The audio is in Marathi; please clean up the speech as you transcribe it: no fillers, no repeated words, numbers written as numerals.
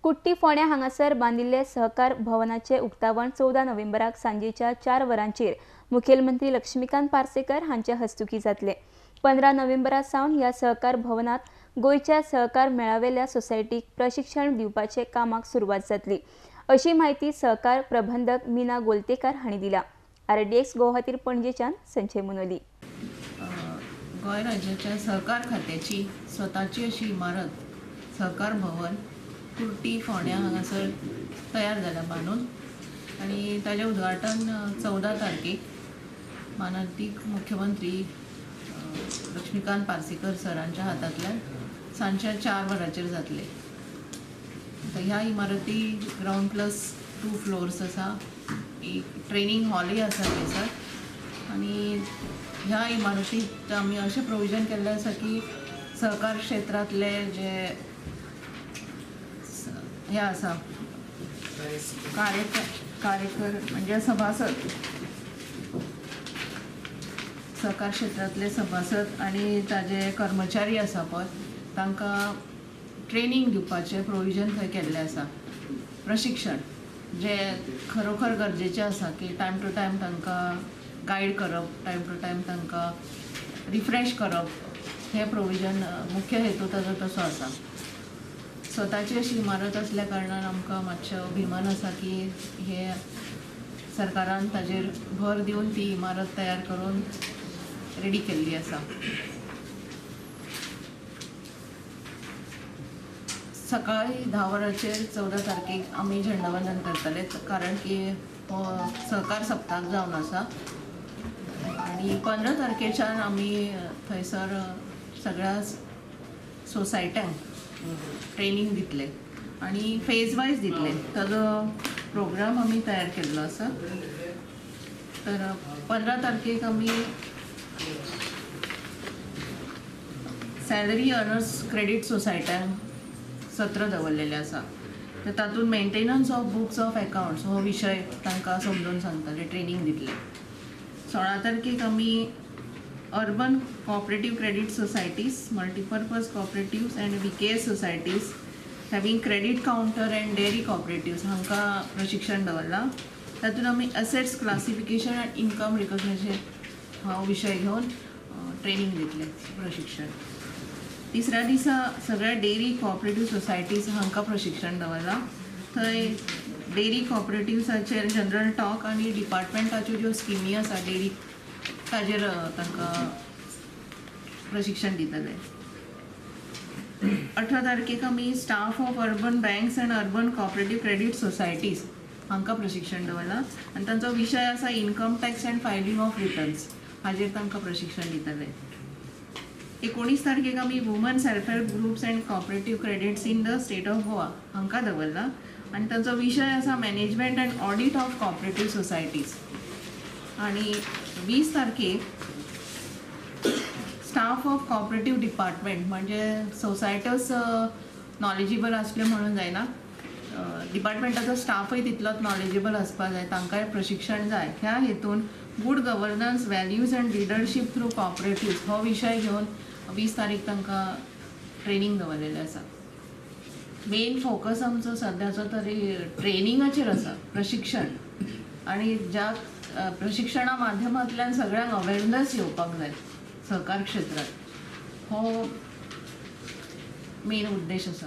कुट्टी फोंड्या हांगासर बांदिल्ले सहकार भवनाचे उक्तावण 14 नोव्हेंबराक सांजेच्या 4 वरांचेर मुखेलमंत्री लक्ष्मीकांत पार्सेकर हांचे हस्तुकी जातले। 15 नोव्हेंबरा सावन ह्या सहकार भवनात गोयच्या सहकार मेळावेल्या सोसायटीक प्रशिक्षण दिवपाचे कामाक सुरवात जातली, अशी माहिती सहकार प्रबंधक मीना गोलतेकार हांणी दिला। RDX गुवाहाटी पणजेच्यान संजय मुनोली। गोंय राज्याच्या सहकार खात्याची स्वताची अशी इमारत सहकार भवन कुर्टी फोंड्या हांगासर तयार जाल्या बांदून आनी ताजें उद्घाटन 14 तारखेक माननीय मुख्यमंत्री लक्ष्मीकांत पार्सेकर सरांच्या हातांतल्यान सांजच्या 4 वरांचेर जातले। ह्या इमारती ग्राउंड प्लस 2 फ्लोर्स आसा, एक ट्रेनिंग हॉलय आसा थंयसर आनी ह्या इमारतीत आमी अशें प्रोविजन केल्लें आसा की सहकार क्षेत्रांतले जे हे आसा कार्यकर म्हणजे सभासद, सहकार क्षेत्रांतले सभासद आनी ताजे कर्मचारी आसा पळय तांकां ट्रेनिंग दिवपाचें प्रोविजन थंय केल्लें आसा। प्रशिक्षण जे खरोखर गरजेचें आसा की टायम टू टायम तांकां गायड करप, टायम टू टायम तांकां रिफ्रेश करप, हें प्रोविजन मुख्य हेतू ताजो तसो आसा। स्वताची अशी इमारत असल्या कारणान आमकां मातशें अभिमान आसा की हे सरकारान ताजेर भर दिवन ती इमारत तयार करून रेडी केल्ली आसा। सकाळी 10 वरांचेर 14 तारखेक आमी झेंडावंदन करतले, कारण की हो सहकार सप्ताक जावन आसा आनी 15 तारखेच्यान आमी थंयसर सगळ्या सोसायट्यांक ट्रेनिंग दितले आनी फेज वायज दितले। ताजो प्रोग्राम आमी तयार केल्लो आसा। तर 15 तारखेक आमी सॅलरी अर्नर्स क्रेडीट सोसायट्यांक सत्र दवरलेलें आसा। तर तातूंत maintenance of books of accounts हो विशय तांकां समजून सांगतले, ट्रेनिंग दितले। 16 तारखेक आमी urban cooperative credit societies, multipurpose cooperatives end VKS societies having credit counter end dairy cooperatives हांकां प्रशिक्षण दवरलां। तातूंत आमी assets classification end income recognition हो विशय घेवन ट्रेनिंग दितले, प्रशिक्षण। तिसऱ्या दिसा सगळ्या डेअरी कोऑपरेटिव्ह सोसायटीज हांकां प्रशिक्षण दवरलां। थंय डेअरी कोऑपरेटिव्साचेर जनरल टॉक आनी डिपार्टमेंटाच्यो ज्यो स्किमी आसा डेअरी ताजेर तांकां प्रशिक्षण दितले। 18 तारखेक आमी staff of urban banks end urban cooperative credit societies हांकां प्रशिक्षण दवरलां आनी तांचो विशय आसा income tax end filing of returns, हाजेर तांकां प्रशिक्षण दितले। 19 तारखेक आमी woman self help groups end cooperative credits in the state of Goa हांकां दवरलां आनी तांचो विशय आसा management end audit of cooperative societies. आनी 20 तारखेक स्टाफ ऑफ कोऑपरेटिव्ह डिपार्टमेंट म्हणजे सोसायटीज नॉलेजेबल आसले म्हणून जायना, डिपार्टमेंटाचो स्टाफय तितलोच नॉलेजेबल आसपाक जाय, तांकांय प्रशिक्षण जाय। ह्या हेतून good governance, values end leadership through cooperative हो विशय घेवन 20 तारीख तांकां ट्रेनिंग दवरलेलें आसा। मेन फोकस आमचो सद्याचो तरी ट्रेनिंगाचेर आसा, प्रशिक्षण, आनी ज्या प्रशिक्षणा माध्यमांतल्यान सगळ्यांक अवेरनेस येवपाक जाय सहकार क्षेत्रांत, हो मेन उद्देश आसा।